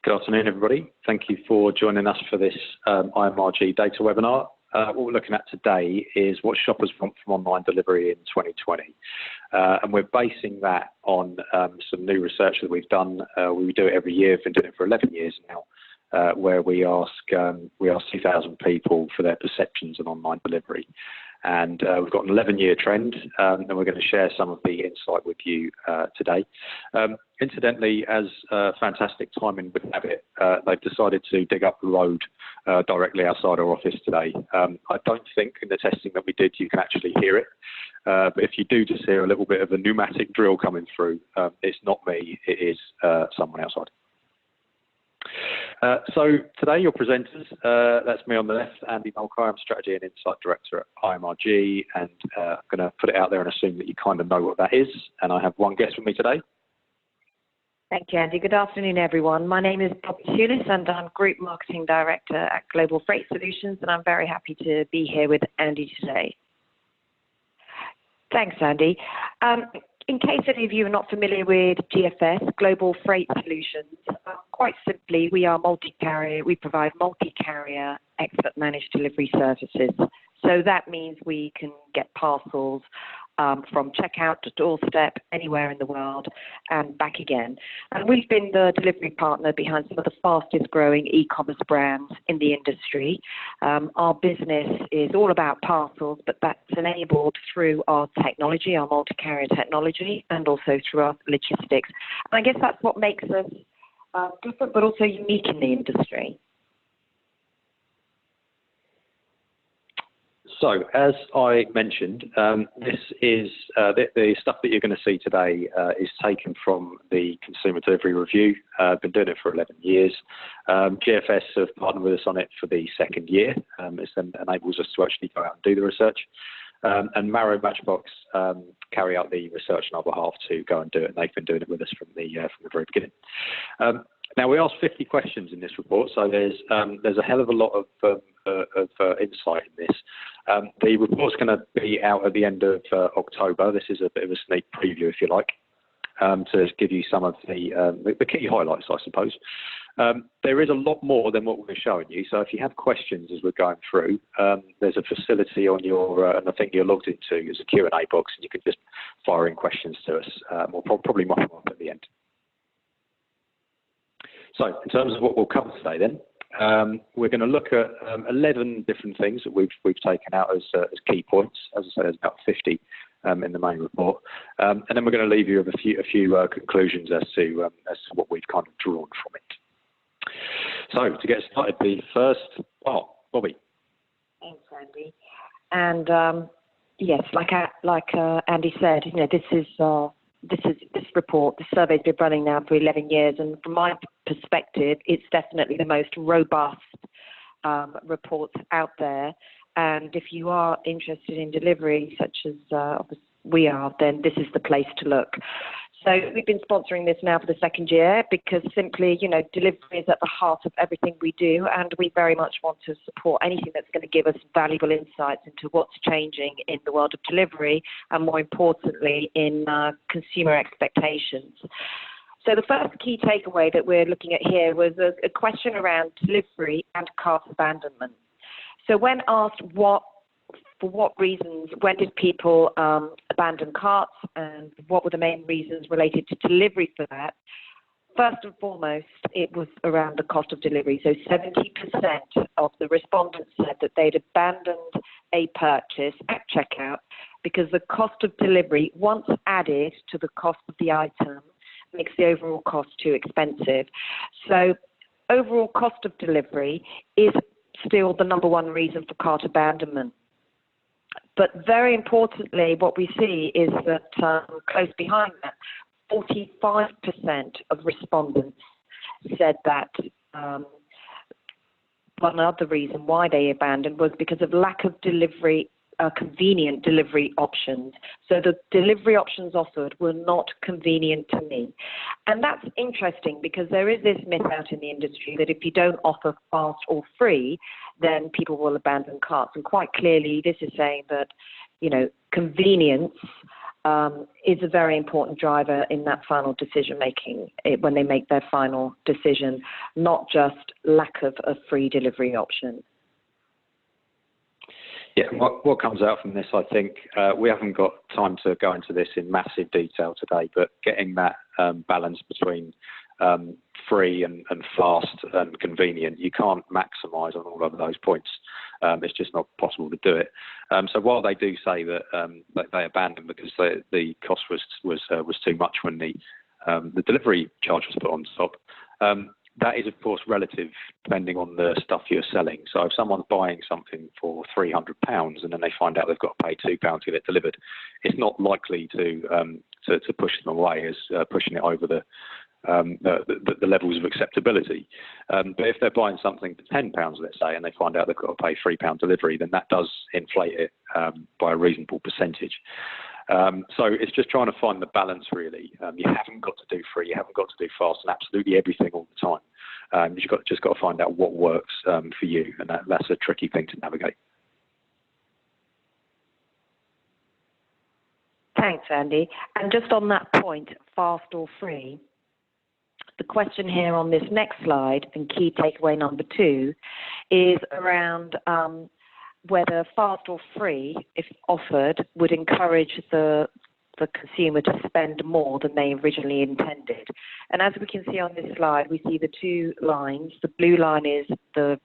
Good afternoon, everybody. Thank you for joining us for this IMRG data webinar. What we're looking at today is what shoppers want from online delivery in 2020. And we're basing that on some new research that we've done. We do it every year, we've been doing it for 11 years now, where we ask 2,000 people for their perceptions of online delivery. And we've got an 11-year trend, and we're going to share some of the insight with you today. Incidentally, as fantastic timing would have it, they've decided to dig up the road directly outside our office today. I don't think in the testing that we did you can actually hear it, but if you do just hear a little bit of a pneumatic drill coming through, it's not me, it is someone outside. So today your presenters, that's me on the left, Andy Mulcahy, I'm Strategy and Insight Director at IMRG, and I'm going to put it out there and assume that you kind of know what that is, and I have one guest with me today. Thank you, Andy. Good afternoon, everyone. My name is Bobby Tulis, and I'm Group Marketing Director at Global Freight Solutions, and I'm very happy to be here with Andy today. Thanks, Andy. In case any of you are not familiar with GFS, Global Freight Solutions, quite simply, we are multi-carrier. We provide multi-carrier expert managed delivery services. So that means we can get parcels from checkout to doorstep anywhere in the world and back again. And we've been the delivery partner behind some of the fastest growing e-commerce brands in the industry. Our business is all about parcels, but that's enabled through our technology, our multi-carrier technology, and also through our logistics. And I guess that's what makes us different, but also unique in the industry. So, as I mentioned, this is the stuff that you're going to see today is taken from the Consumer Delivery Review. I've been doing it for 11 years. GFS have partnered with us on it for the second year. It enables us to actually go out and do the research. And Marrow Matchbox carry out the research on our behalf to go and do it. And they've been doing it with us from the very beginning. Now, we asked 50 questions in this report, so there's a hell of a lot of insight in this. The report's going to be out at the end of October. This is a bit of a sneak preview, if you like, to give you some of the key highlights, I suppose. There is a lot more than what we're showing you, so if you have questions as we're going through, there's a facility on your, and I think you're logged into, there's a Q&A box, and you can just fire in questions to us. We'll probably mop them up at the end. So, in terms of what we'll cover today then, we're going to look at 11 different things that we've taken out as key points. As I said, there's about 50 in the main report, and then we're going to leave you with a few conclusions as to what we've kind of drawn from it. So to get started, the first part, Bobby. Thanks, Andy. And yes, like Andy said, you know, this report, the survey's been running now for 11 years, and from my perspective, it's definitely the most robust report out there. And if you are interested in delivery, such as we are, then this is the place to look. So we've been sponsoring this now for the second year because simply, you know, delivery is at the heart of everything we do, and we very much want to support anything that's going to give us valuable insights into what's changing in the world of delivery, and more importantly, in consumer expectations. So the first key takeaway that we're looking at here was a question around delivery and cart abandonment. So when asked for what reasons, when did people abandon carts, and what were the main reasons related to delivery for that? First and foremost, it was around the cost of delivery. So 70% of the respondents said that they'd abandoned a purchase at checkout because the cost of delivery, once added to the cost of the item, makes the overall cost too expensive. So overall cost of delivery is still the number one reason for cart abandonment. But very importantly, what we see is that close behind that, 45% of respondents said that one other reason why they abandoned was because of lack of delivery, convenient delivery options. So the delivery options offered were not convenient to me. And that's interesting because there is this myth out in the industry that if you don't offer fast or free, then people will abandon carts. And quite clearly, this is saying that, you know, convenience is a very important driver in that final decision making when they make their final decision. not just lack of a free delivery option. Yeah, what comes out from this, I think, we haven't got time to go into this in massive detail today, but getting that balance between free and fast and convenient, you can't maximise on all of those points. It's just not possible to do it. So while they do say that they abandoned because the cost was too much when the delivery charge was put on top, that is, of course, relative depending on the stuff you're selling. So if someone's buying something for £300 and then they find out they've got to pay £2 to get it delivered, it's not likely to push them away as pushing it over the levels of acceptability. But if they're buying something for £10, let's say, and they find out they've got to pay £3 delivery, then that does inflate it by a reasonable percentage. So it's just trying to find the balance, really. You haven't got to do free, you haven't got to do fast and absolutely everything all the time. You've just got to find out what works for you, and that's a tricky thing to navigate. Thanks, Andy. And just on that point, fast or free, the question here on this next slide, and key takeaway number 2, is around whether fast or free, if offered, would encourage the consumer to spend more than they originally intended. And as we can see on this slide, we see the 2 lines. The blue line is the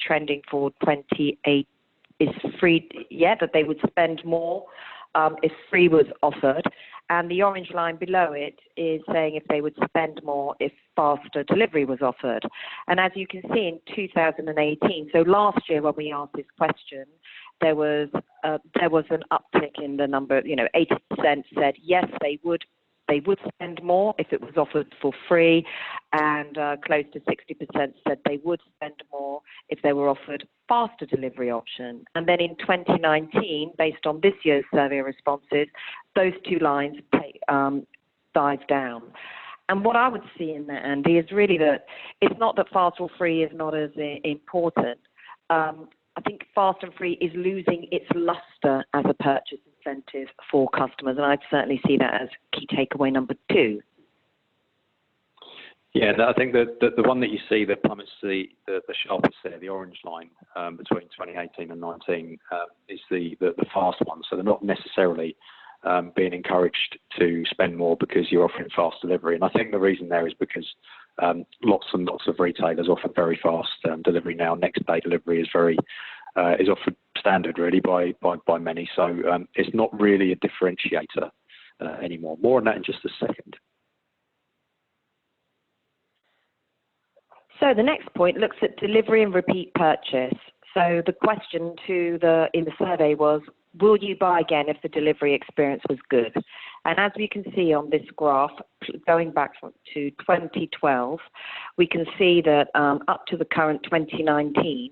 trending for 28 is free, that they would spend more if free was offered. And the orange line below it is saying if they would spend more if faster delivery was offered. And as you can see in 2018, so last year when we asked this question, there was an uptick in the number. 80% said yes, they would spend more if it was offered for free, and close to 60% said they would spend more if they were offered faster delivery option. And then in 2019, based on this year's survey responses, those 2 lines dive down. And what I would see in that, Andy, is really that it's not that fast or free is not as important. I think fast and free is losing its luster as a purchase incentive for customers, and I'd certainly see that as key takeaway number 2. Yeah, I think that the one that you see that plummets the sharpest there, the orange line between 2018 and 19, is the fast one. So they're not necessarily being encouraged to spend more because you're offering fast delivery. And I think the reason there is because lots and lots of retailers offer very fast delivery now. Next day delivery is is offered standard really by many. So it's not really a differentiator anymore. More on that in just a second. So the next point looks at delivery and repeat purchase. So the question in the survey was, will you buy again if the delivery experience was good? And as we can see on this graph, going back to 2012, we can see that up to the current 2019,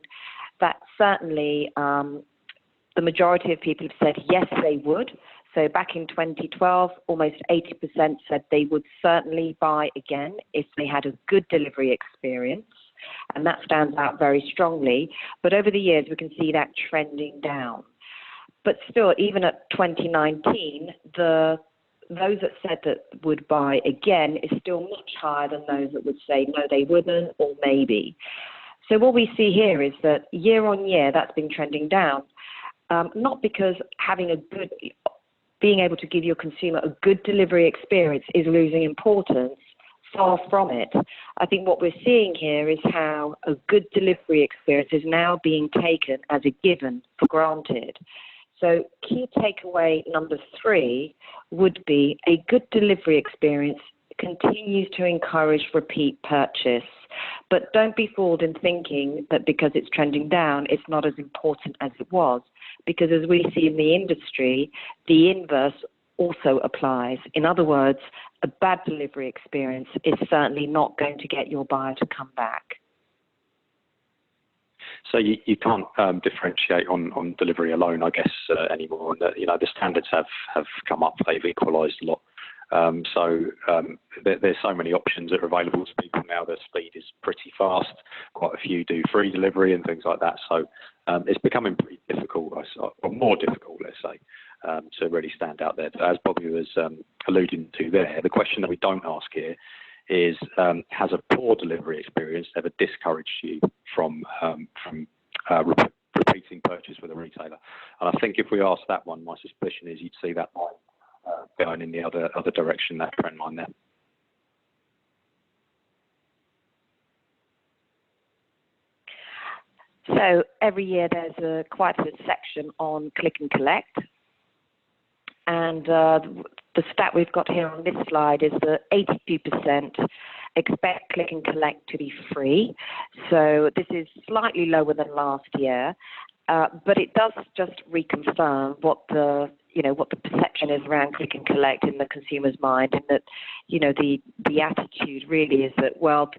that certainly the majority of people have said yes, they would. So back in 2012, almost 80% said they would certainly buy again if they had a good delivery experience. And that stands out very strongly. But over the years, we can see that trending down. But still, even at 2019, those that said that would buy again is still much higher than those that would say no, they wouldn't, or maybe. So what we see here is that year on year, that's been trending down. Not because being able to give your consumer a good delivery experience is losing importance. Far from it. I think what we're seeing here is how a good delivery experience is now being taken as a given, for granted. So key takeaway number 3 would be a good delivery experience continues to encourage repeat purchase. But don't be fooled in thinking that because it's trending down, it's not as important as it was. Because as we see in the industry, the inverse also applies. In other words, a bad delivery experience is certainly not going to get your buyer to come back. So you can't differentiate on delivery alone, I guess, anymore. And the standards have come up; they've equalised a lot. There's so many options that are available to people now. The speed is pretty fast. Quite a few do free delivery and things like that. So it's becoming pretty difficult, or more difficult, let's say, to really stand out there. As Bobby was alluding to there, the question that we don't ask here has a poor delivery experience ever discouraged you from repeating purchase with a retailer? And I think if we ask that one, my suspicion is you'd see that line going in the other direction, that trend line there. So every year there's quite a section on click and collect. And the stat we've got here on this slide is that 82% expect click and collect to be free. So this is slightly lower than last year, but it does just reconfirm what the perception is around click and collect in the consumer's mind, and that the attitude really is that, well,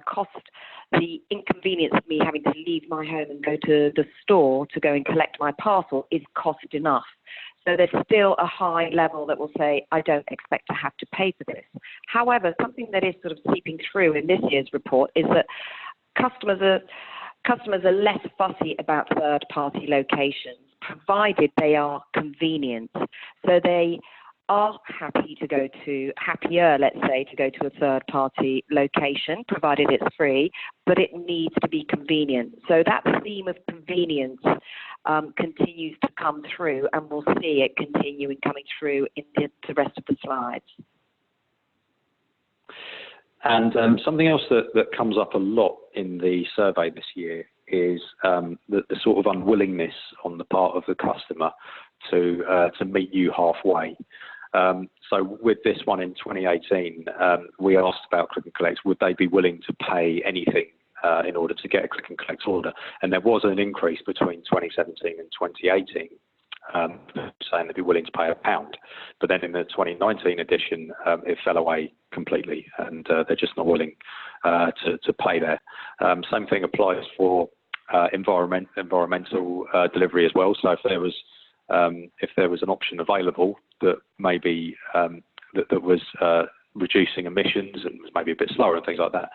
the inconvenience of me having to leave my home and go to the store to go and collect my parcel is cost enough. So there's still a high level that will say, I don't expect to have to pay for this. However, something that is sort of seeping through in this year's report is that customers are less fussy about third-party locations, provided they are convenient. So they are happier, let's say, to go to a third-party location, provided it's free, but it needs to be convenient. So that theme of convenience continues to come through, and we'll see it continuing coming through in the rest of the slides. And something else that comes up a lot in the survey this year is the sort of unwillingness on the part of the customer to meet you halfway. So with this one in 2018, we asked about click and collect, would they be willing to pay anything in order to get a click and collect order? And there was an increase between 2017 and 2018, saying they'd be willing to pay £1. But then in the 2019 edition, it fell away completely, and they're just not willing to pay there. Same thing applies for environmental delivery as well. So if there was an option available that maybe that was reducing emissions and was maybe a bit slower and things like that,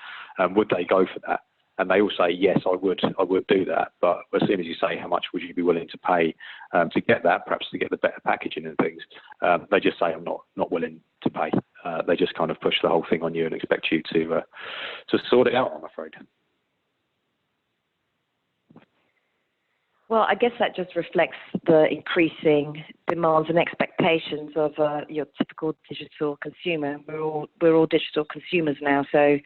would they go for that? And they all say, yes, I would do that. But as soon as you say, how much would you be willing to pay to get that, perhaps to get the better packaging and things, they just say, I'm not willing to pay. They just kind of push the whole thing on you and expect you to sort it out, I'm afraid. Well, I guess that just reflects the increasing demands and expectations of your typical digital consumer. We're all digital consumers now, so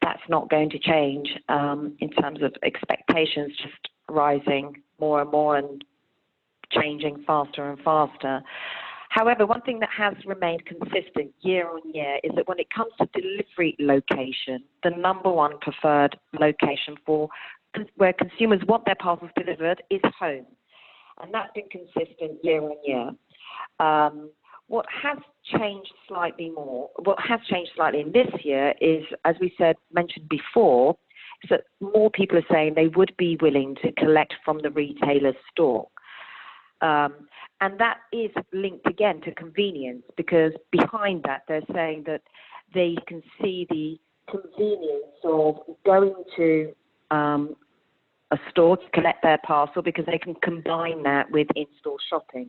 that's not going to change in terms of expectations, just rising more and more and changing faster and faster. However, one thing that has remained consistent year on year is that when it comes to delivery location, the number one preferred location for where consumers want their parcels delivered is home. And that's been consistent year on year. What has changed slightly in this year is, as we mentioned before, is that more people are saying they would be willing to collect from the retailer's store. And that is linked again to convenience, because behind that they're saying that they can see the convenience of going to a store to collect their parcel, because they can combine that with in-store shopping.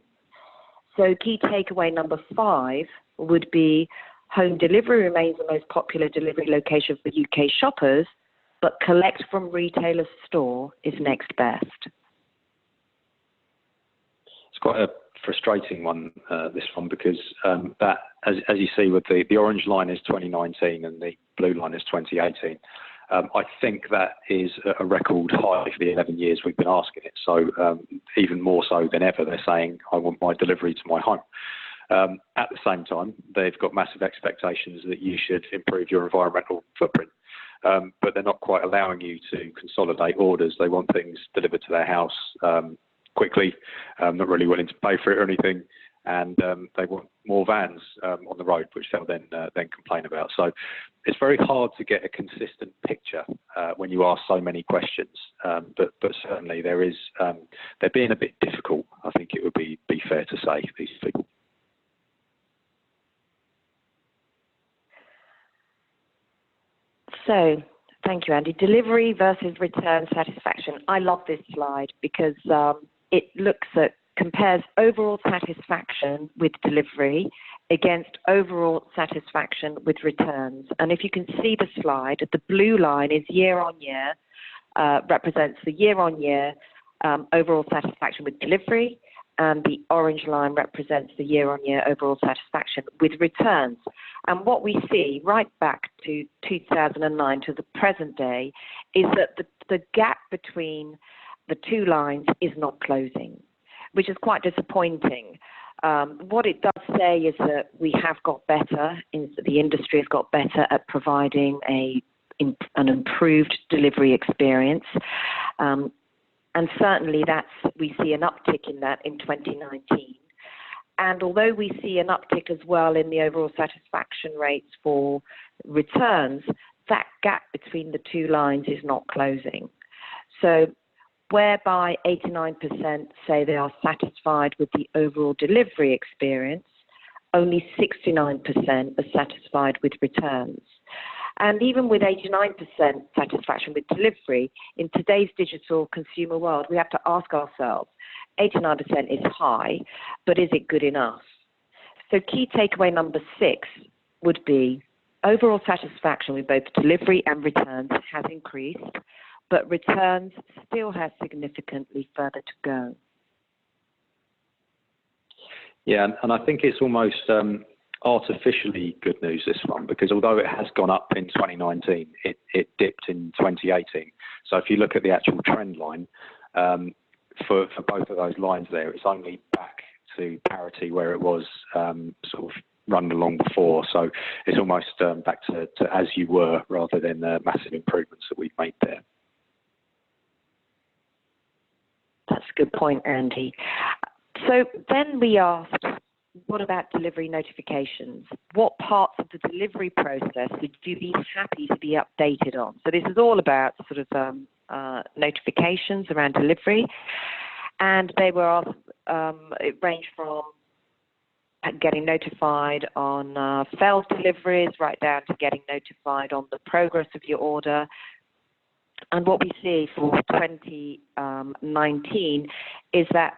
So key takeaway number 5 would be home delivery remains the most popular delivery location for UK shoppers, but collect from retailer's store is next best. It's quite a frustrating one, this one, because that, as you see with the orange line is 2019 and the blue line is 2018. I think that is a record high for the 11 years we've been asking it. So even more so than ever, they're saying, I want my delivery to my home. At the same time, they've got massive expectations that you should improve your environmental footprint. But they're not quite allowing you to consolidate orders. They want things delivered to their house quickly, not really willing to pay for it or anything. And they want more vans on the road, which they'll then complain about. So it's very hard to get a consistent picture when you ask so many questions. But certainly they're being a bit difficult, I think it would be fair to say, these people. So, thank you, Andy. Delivery versus return satisfaction. I love this slide because it compares overall satisfaction with delivery against overall satisfaction with returns. And if you can see the slide, the blue line is year-on-year, represents the year-on-year overall satisfaction with delivery, and the orange line represents the year-on-year overall satisfaction with returns. And what we see right back to 2009 to the present day is that the gap between the two lines is not closing, which is quite disappointing. What it does say is that we have got better, the industry has got better at providing an improved delivery experience. And certainly we see an uptick in that in 2019. And although we see an uptick as well in the overall satisfaction rates for returns, that gap between the two lines is not closing. So whereby 89% say they are satisfied with the overall delivery experience, only 69% are satisfied with returns. And even with 89% satisfaction with delivery, in today's digital consumer world, we have to ask ourselves, 89% is high, but is it good enough? So key takeaway number 6 would be overall satisfaction with both delivery and returns has increased, but returns still have significantly further to go. Yeah, and I think it's almost artificially good news, this one, because although it has gone up in 2019, it dipped in 2018. So if you look at the actual trend line, for both of those lines there, it's only back to parity where it was sort of run along before. So it's almost back to as you were, rather than the massive improvements that we've made there. That's a good point, Andy. So then we asked, what about delivery notifications? What parts of the delivery process would you be happy to be updated on? So this is all about sort of notifications around delivery. And they were it ranged from getting notified on failed deliveries right down to getting notified on the progress of your order. And what we see for 2019 is that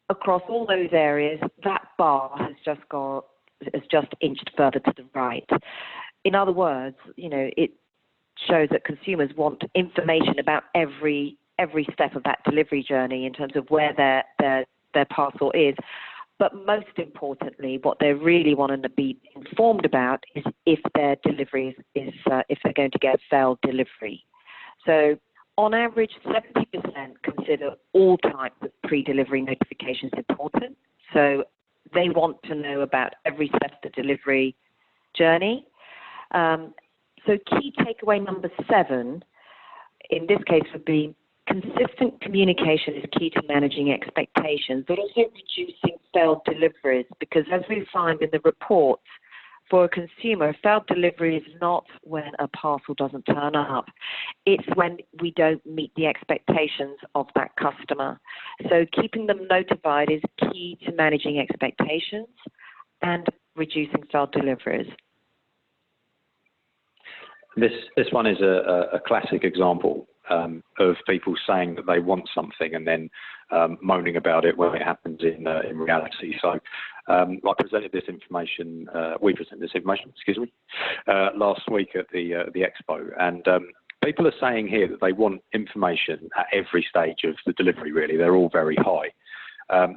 across all those areas, that bar has just inched further to the right. In other words, it shows that consumers want information about every step of that delivery journey in terms of where their parcel is. But most importantly, what they really want to be informed about is if their delivery if they're going to get a failed delivery. So on average, 70% consider all types of pre-delivery notifications important. So they want to know about every step of the delivery journey. So key takeaway number 7, in this case, would be consistent communication is key to managing expectations, but also reducing failed deliveries, because as we find in the reports, for a consumer, a failed delivery is not when a parcel doesn't turn up. It's when we don't meet the expectations of that customer. So keeping them notified is key to managing expectations and reducing failed deliveries. This one is a classic example of people saying that they want something and then moaning about it when it happens in reality. So I presented this information, we presented this information, last week at the expo, and people are saying here that they want information at every stage of the delivery, really. They're all very high.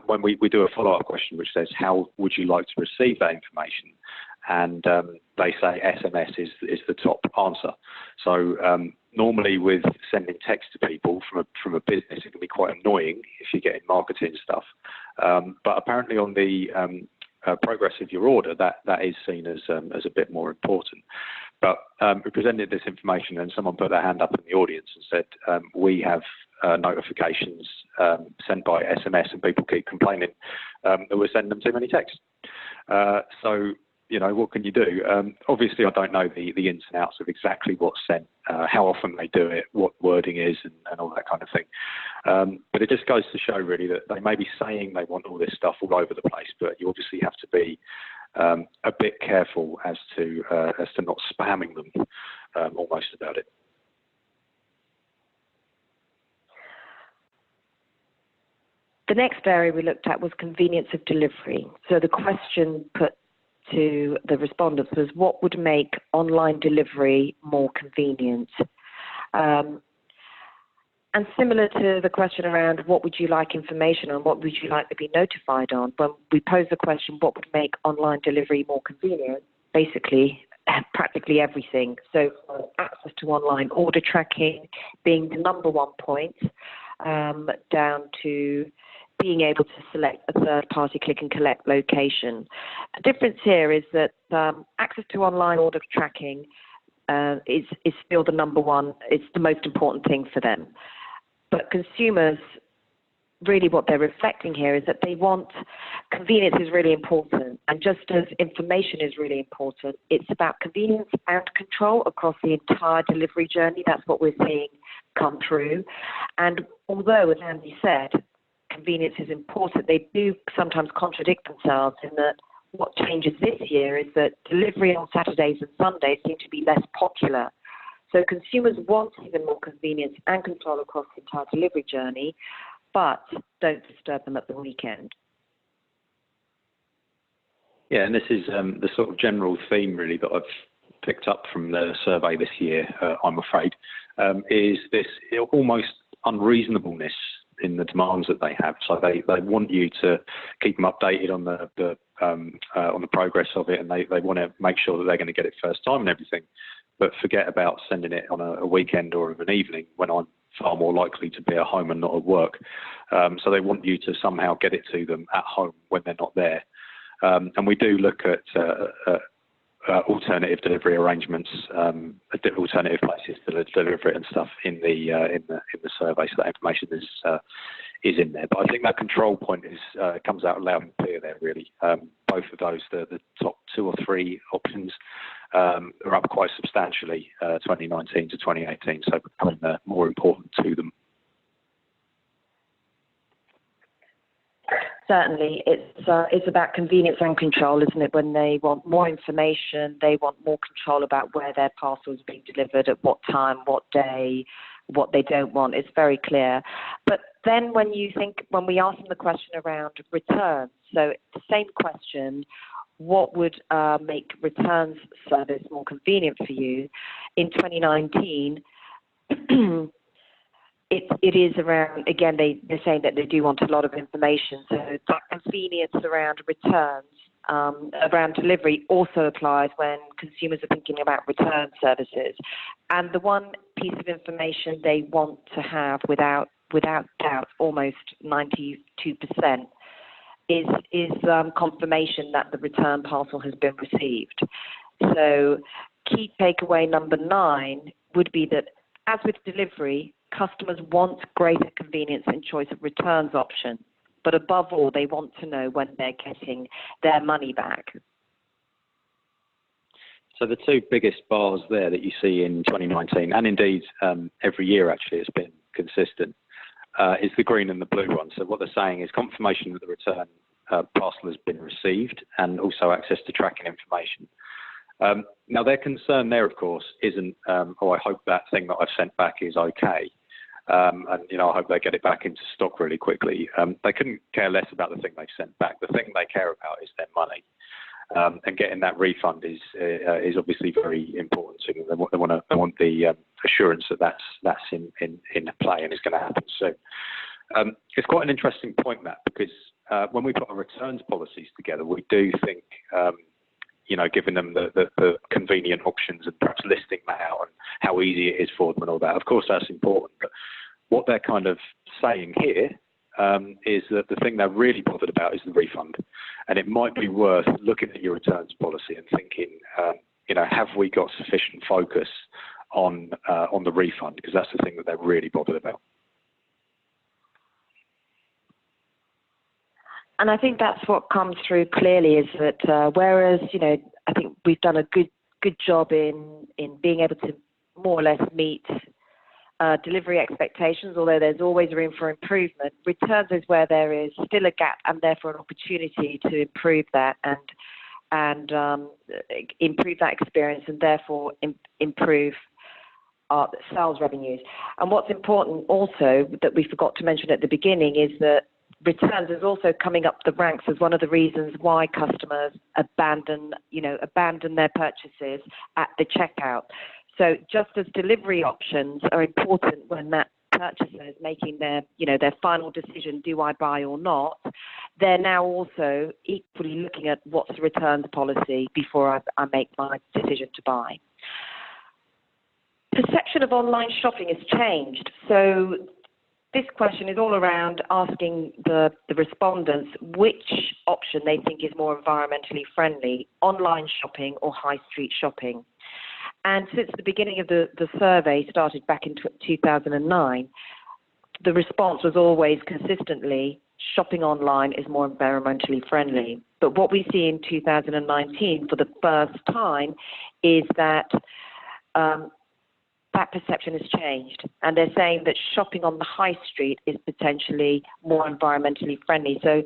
When we do a follow-up question which says, how would you like to receive that information? And they say SMS is the top answer. So normally with sending text to people from a business, it can be quite annoying if you're getting marketing stuff. But apparently on the progress of your order, that is seen as a bit more important. But we presented this information and someone put their hand up in the audience and said, we have notifications sent by SMS and people keep complaining that we're sending them too many texts. So, what can you do? Obviously, I don't know the ins and outs of exactly what's sent, how often they do it, what wording is, and all that kind of thing. But it just goes to show, really, that they may be saying they want all this stuff all over the place, but you obviously have to be a bit careful as to not spamming them almost about it. The next area we looked at was convenience of delivery. So the question put to the respondents was what would make online delivery more convenient. And similar to the question around what would you like information on, what would you like to be notified on, when we pose the question, what would make online delivery more convenient, basically practically everything. So access to online order tracking being the number one point, down to being able to select a third-party click and collect location. The difference here is that access to online order tracking is still the number one, it's the most important thing for them. But consumers, really what they're reflecting here is that they want, convenience is really important, and just as information is really important, it's about convenience and control across the entire delivery journey. That's what we're seeing come through. And although, as Andy said, convenience is important, they do sometimes contradict themselves in that what changes this year is that delivery on Saturdays and Sundays seem to be less popular. So consumers want even more convenience and control across the entire delivery journey, but don't disturb them at the weekend. Yeah, and this is the sort of general theme really that I've picked up from the survey this year, I'm afraid, is this almost unreasonableness in the demands that they have. So they want you to keep them updated on the progress of it, and they want to make sure that they're going to get it first time and everything, but forget about sending it on a weekend or of an evening when I'm far more likely to be at home and not at work. So they want you to somehow get it to them at home when they're not there. And we do look at alternative delivery arrangements, alternative places to deliver it and stuff in the survey, so that information is in there. But I think that control point comes out loud and clear there, really. Both of those, the top 2 or 3 options, are up quite substantially, 2019 to 2018, so becoming more important to them. Certainly, it's about convenience and control, isn't it? When they want more information, they want more control about where their parcel is being delivered, at what time, what day, what they don't want. It's very clear. But then when we ask them the question around returns, so the same question, what would make returns service more convenient for you? In 2019, it is around, again, they're saying that they do want a lot of information. So that convenience around returns, around delivery also applies when consumers are thinking about return services. And the one piece of information they want to have without doubt, almost 92%, is confirmation that the return parcel has been received. So key takeaway number 9 would be that, as with delivery, customers want greater convenience and choice of returns option, but above all, they want to know when they're getting their money back. So the 2 biggest bars there that you see in 2019, and indeed every year actually it's been consistent, is the green and the blue one. So what they're saying is confirmation that the return parcel has been received, and also access to tracking information. Now, their concern there, of course, isn't, I hope that thing that I've sent back is okay. And, I hope they get it back into stock really quickly. They couldn't care less about the thing they've sent back. The thing they care about is their money. And getting that refund is obviously very important to them. They want the assurance that that's in play and is going to happen soon. It's quite an interesting point, that, because when we put our returns policies together, we do think, giving them the convenient options and perhaps listing that out and how easy it is for them and all that. Of course, that's important. But what they're kind of saying here is that the thing they're really bothered about is the refund. And it might be worth looking at your returns policy and thinking, have we got sufficient focus on the refund? Because that's the thing that they're really bothered about. And I think that's what comes through clearly, is that whereas, I think we've done a good job in being able to more or less meet delivery expectations, although there's always room for improvement. Returns is where there is still a gap, and therefore an opportunity to improve that and improve that experience, and therefore improve our sales revenues. And what's important also that we forgot to mention at the beginning is that returns is also coming up the ranks as one of the reasons why customers abandon their purchases at the checkout. So just as delivery options are important when that purchaser is making their final decision, do I buy or not, they're now also equally looking at what's the returns policy before I make my decision to buy. Perception of online shopping has changed. So this question is all around asking the respondents which option they think is more environmentally friendly, online shopping or high street shopping. And since the beginning of the survey started back in 2009, the response was always consistently shopping online is more environmentally friendly. But what we see in 2019 for the first time is that that perception has changed, and they're saying that shopping on the high street is potentially more environmentally friendly. So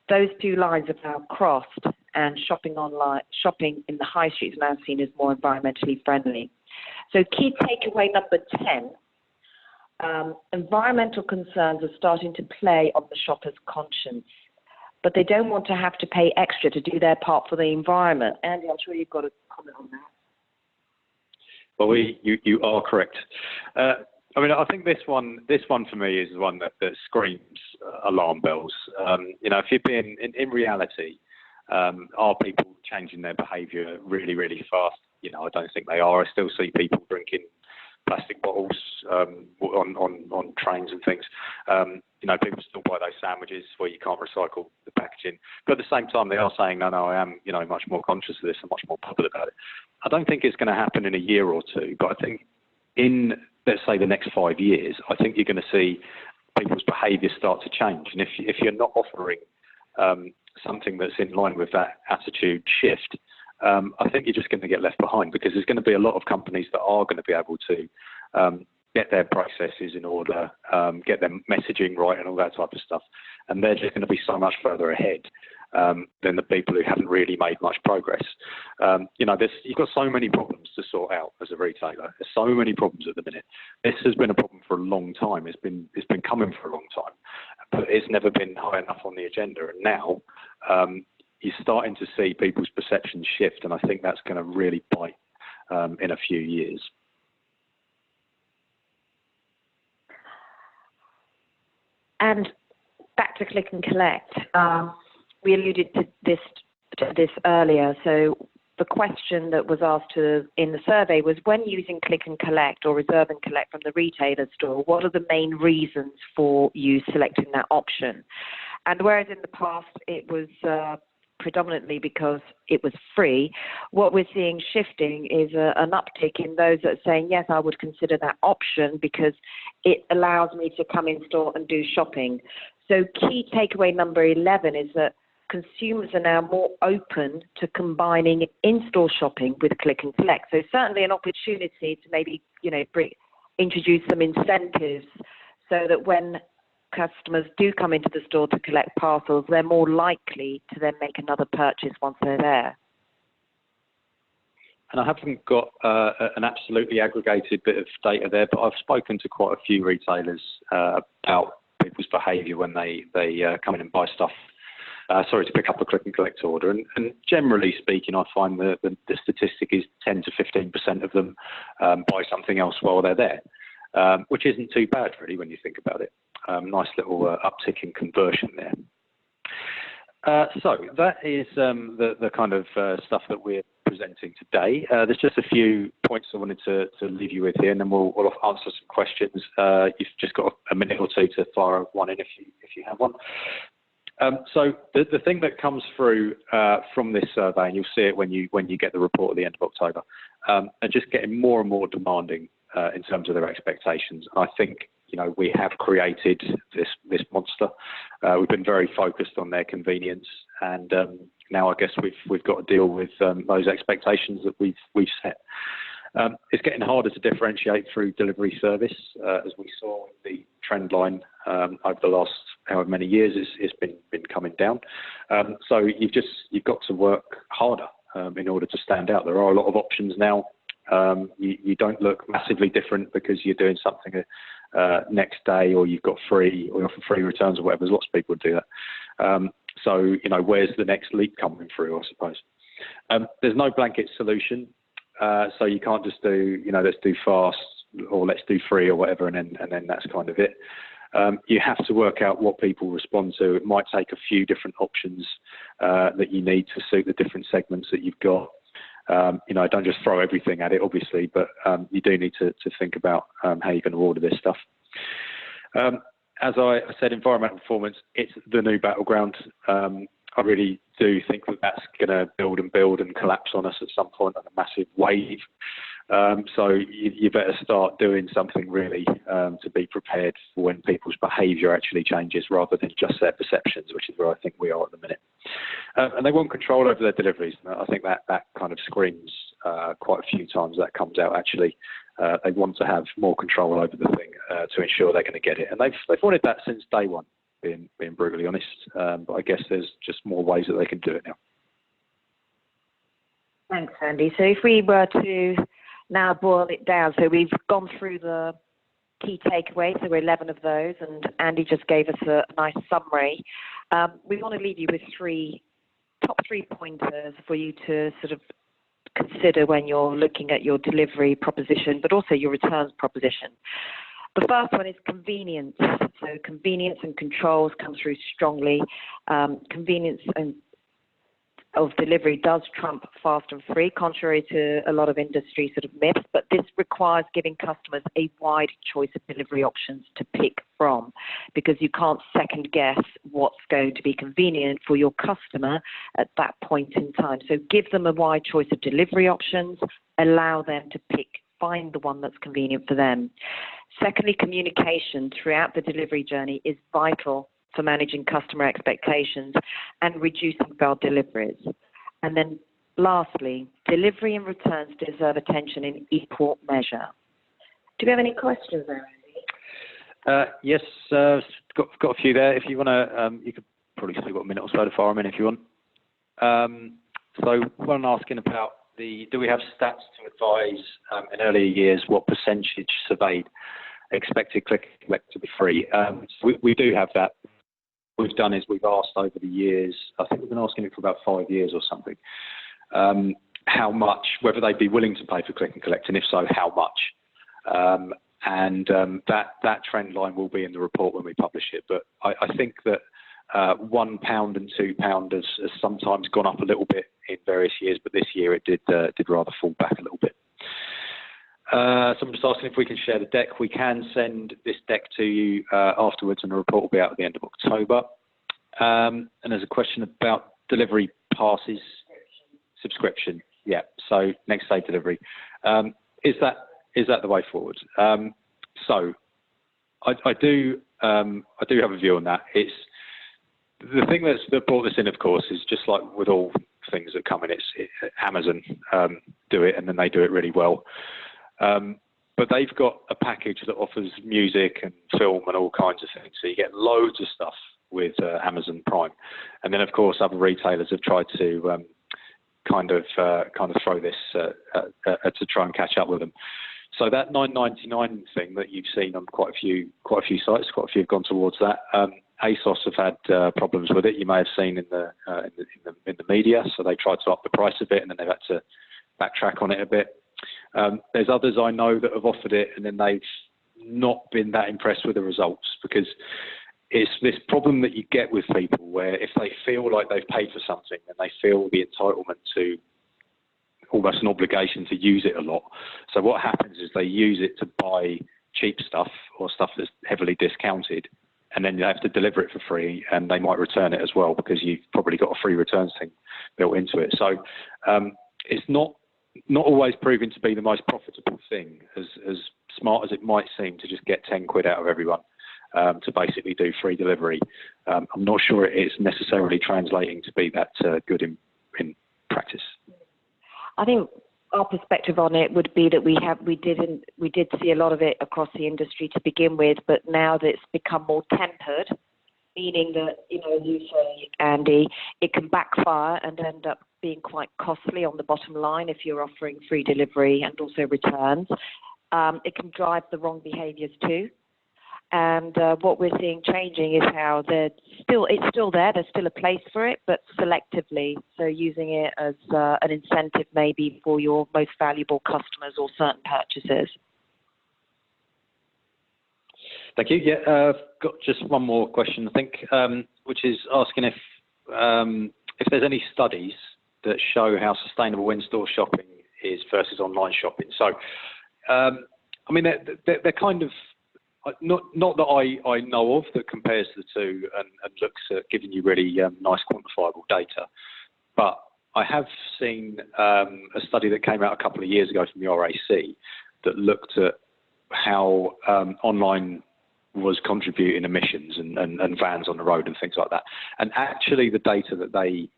those two lines have now crossed, and shopping in the high street is now seen as more environmentally friendly. So key takeaway number 10, environmental concerns are starting to play on the shopper's conscience, but they don't want to have to pay extra to do their part for the environment. Andy, I'm sure you've got a comment on that. Well, you are correct. I mean, I think this one for me is the one that screams alarm bells. If you've been in reality, are people changing their behaviour really, really fast? I don't think they are. I still see people drinking plastic bottles on trains and things. People still buy those sandwiches where you can't recycle the packaging. But at the same time, they are saying, no, I am, much more conscious of this and much more bothered about it. I don't think it's going to happen in a year or two, but I think in, let's say, the next 5 years, I think you're going to see people's behaviour start to change. And if you're not offering something that's in line with that attitude shift, I think you're just going to get left behind, because there's going to be a lot of companies that are going to be able to get their processes in order, get their messaging right and all that type of stuff. And they're just going to be so much further ahead than the people who haven't really made much progress. You've got so many problems to sort out as a retailer. There's so many problems at the minute. This has been a problem for a long time. It's been coming for a long time, but it's never been high enough on the agenda. And now you're starting to see people's perceptions shift, and I think that's going to really bite in a few years. And back to click and collect, we alluded to this earlier. So the question that was asked in the survey was, when using click and collect or reserve and collect from the retailer store, what are the main reasons for you selecting that option? And whereas in the past it was predominantly because it was free, what we're seeing shifting is an uptick in those that are saying, yes, I would consider that option because it allows me to come in store and do shopping. So key takeaway number 11 is that consumers are now more open to combining in-store shopping with click and collect. So certainly an opportunity to maybe, introduce some incentives so that when customers do come into the store to collect parcels, they're more likely to then make another purchase once they're there. And I haven't got an absolutely aggregated bit of data there, but I've spoken to quite a few retailers about people's behaviour when they come in and buy stuff. To pick up a click and collect order. And generally speaking, I find the statistic is 10 to 15% of them buy something else while they're there, which isn't too bad really when you think about it. Nice little uptick in conversion there. So that is the kind of stuff that we're presenting today. There's just a few points I wanted to leave you with here, and then we'll answer some questions. You've just got a minute or two to fire one in if you have one. So the thing that comes through from this survey, and you'll see it when you get the report at the end of October, are just getting more and more demanding in terms of their expectations. I think we have created this monster. We've been very focused on their convenience, and now I guess we've got to deal with those expectations that we've set. It's getting harder to differentiate through delivery service, as we saw with the trend line over the last however many years. It's been coming down. So you've got to work harder in order to stand out. There are a lot of options now. You don't look massively different because you're doing something next day, or you've got free, or you offer free returns or whatever. There's lots of people who do that. So, where's the next leap coming through, I suppose? There's no blanket solution. So you can't just do, let's do fast or let's do free or whatever, and then that's kind of it. You have to work out what people respond to. It might take a few different options that you need to suit the different segments that you've got. Don't just throw everything at it, obviously, but you do need to think about how you're going to order this stuff. As I said, environmental performance, it's the new battleground. I really do think that that's going to build and collapse on us at some point on a massive wave. So you better start doing something really to be prepared for when people's behaviour actually changes rather than just their perceptions, which is where I think we are at the minute. And they want control over their deliveries. I think that kind of screams quite a few times that comes out actually. They want to have more control over the thing to ensure they're going to get it. And they've wanted that since day one, being brutally honest. But I guess there's just more ways that they can do it now. Thanks, Andy. So if we were to now boil it down, so we've gone through the key takeaways, so 11 of those, and Andy just gave us a nice summary. We want to leave you with top three pointers for you to sort of consider when you're looking at your delivery proposition, but also your returns proposition. The first one is convenience. So convenience and controls come through strongly. Convenience of delivery does trump fast and free, contrary to a lot of industry sort of myths, but this requires giving customers a wide choice of delivery options to pick from, because you can't second guess what's going to be convenient for your customer at that point in time. So give them a wide choice of delivery options, allow them to find the one that's convenient for them. Secondly, communication throughout the delivery journey is vital for managing customer expectations and reducing failed deliveries. And then lastly, delivery and returns deserve attention in equal measure. Do we have any questions there, Andy? Yes, got a few there. If you want to, you could probably still got a minute or so to fire them in if you want. So one asking about do we have stats to advise in earlier years what percentage surveyed expected click and collect to be free? We do have that. What we've done is we've asked over the years, I think we've been asking it for about 5 years or something, how much, whether they'd be willing to pay for click and collect, and if so, how much. That trend line will be in the report when we publish it. But I think that £1 and £2 has sometimes gone up a little bit in various years, but this year it did rather fall back a little bit. Someone just asking if we can share the deck. We can send this deck to you afterwards, and the report will be out at the end of October. And there's a question about delivery passes. Subscription. Yeah. So next day delivery. Is that the way forward? So I do have a view on that. It's the thing that brought this in, of course, is just like with all things that come in. Amazon do it, and then they do it really well. But they've got a package that offers music and film and all kinds of things. So you get loads of stuff with Amazon Prime. And then, of course, other retailers have tried to kind of throw this to try and catch up with them. So that $9.99 thing that you've seen on quite a few sites, quite a few have gone towards that. ASOS have had problems with it. You may have seen in the media. So they tried to up the price a bit, and then they've had to backtrack on it a bit. There's others I know that have offered it, and then they've not been that impressed with the results, because it's this problem that you get with people where if they feel like they've paid for something, then they feel the entitlement to almost an obligation to use it a lot. So what happens is they use it to buy cheap stuff or stuff that's heavily discounted, and then you have to deliver it for free, and they might return it as well because you've probably got a free returns thing built into it. So it's not always proving to be the most profitable thing, as smart as it might seem to just get 10 quid out of everyone to basically do free delivery. I'm not sure it is necessarily translating to be that good in practice. I think our perspective on it would be that we did see a lot of it across the industry to begin with, but now that it's become more tempered, meaning that, as you say, Andy, it can backfire and end up being quite costly on the bottom line if you're offering free delivery and also returns. It can drive the wrong behaviours too. So, for example, if you're offering free delivery, but you're not offering returns, then you're actually And what we're seeing changing is how it's still there. There's still a place for it, but selectively. So using it as an incentive maybe for your most valuable customers or certain purchases. Thank you. Yeah, I've got just one more question, I think, which is asking if there's any studies that show how sustainable in-store shopping is versus online shopping. So, I mean, they're kind of not that I know of that compares the two and looks at giving you really nice quantifiable data, but I have seen a study that came out a couple of years ago from the RAC that looked at how online was contributing emissions and vans on the road and things like that. And actually, the data that they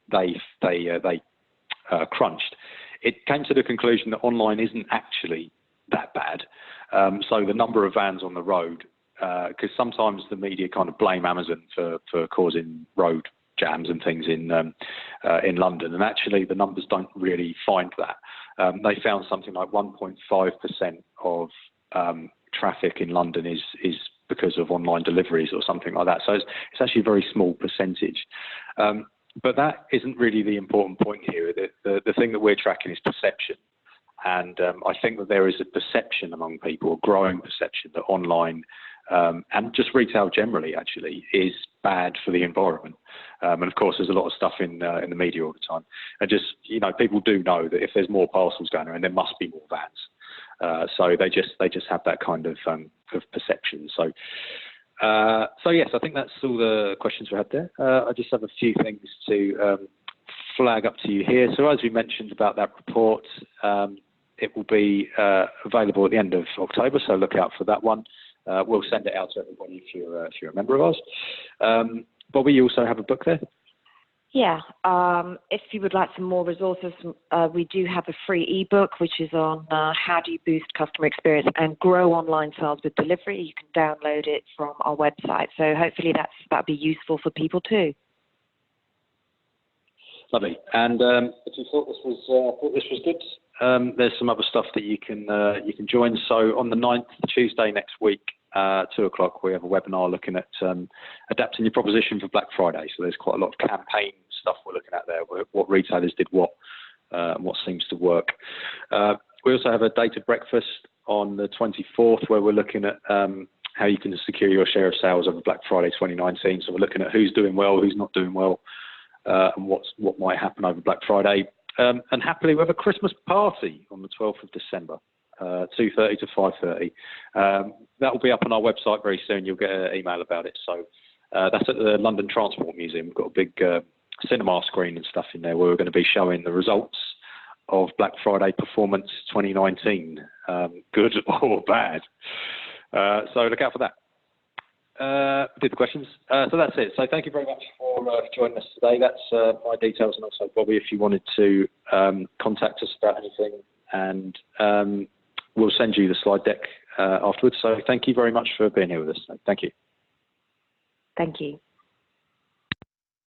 crunched, it came to the conclusion that online isn't actually that bad. So the number of vans on the road, because sometimes the media kind of blame Amazon for causing road jams and things in London, and actually the numbers don't really find that. They found something like 1.5% of traffic in London is because of online deliveries or something like that. So it's actually a very small percentage. But that isn't really the important point here. The thing that we're tracking is perception. And I think that there is a perception among people, a growing perception, that online and just retail generally actually is bad for the environment. And of course, there's a lot of stuff in the media all the time. And just, people do know that if there's more parcels going around, there must be more vans. So they just have that kind of perception. So yes, I think that's all the questions we had there. I just have a few things to flag up to you here. So as we mentioned about that report, it will be available at the end of October, so look out for that one. We'll send it out to everybody if you're a member of ours. But we also have a book there. Yeah, if you would like some more resources, we do have a free ebook which is on how do you boost customer experience and grow online sales with delivery. You can download it from our website. So hopefully that'll be useful for people too. Lovely. And if you thought this was good, there's some other stuff that you can join. So on the 9th, Tuesday next week, 2:00, we have a webinar looking at adapting your proposition for Black Friday. So there's quite a lot of campaign stuff we're looking at there, what retailers did and what seems to work. We also have a data breakfast on the 24th where we're looking at how you can secure your share of sales over Black Friday 2019. So we're looking at who's doing well, who's not doing well, and what might happen over Black Friday. And happily, we have a Christmas party on the 12th of December, 2:30 to 5:30. That will be up on our website very soon. You'll get an email about it. So that's at the London Transport Museum. We've got a big cinema screen and stuff in there where we're going to be showing the results of Black Friday performance 2019, good or bad. So look out for that. Did the questions. So that's it. So thank you very much for joining us today. That's my details, and also Bobby, if you wanted to contact us about anything, and we'll send you the slide deck afterwards. So thank you very much for being here with us. Thank you. Thank you.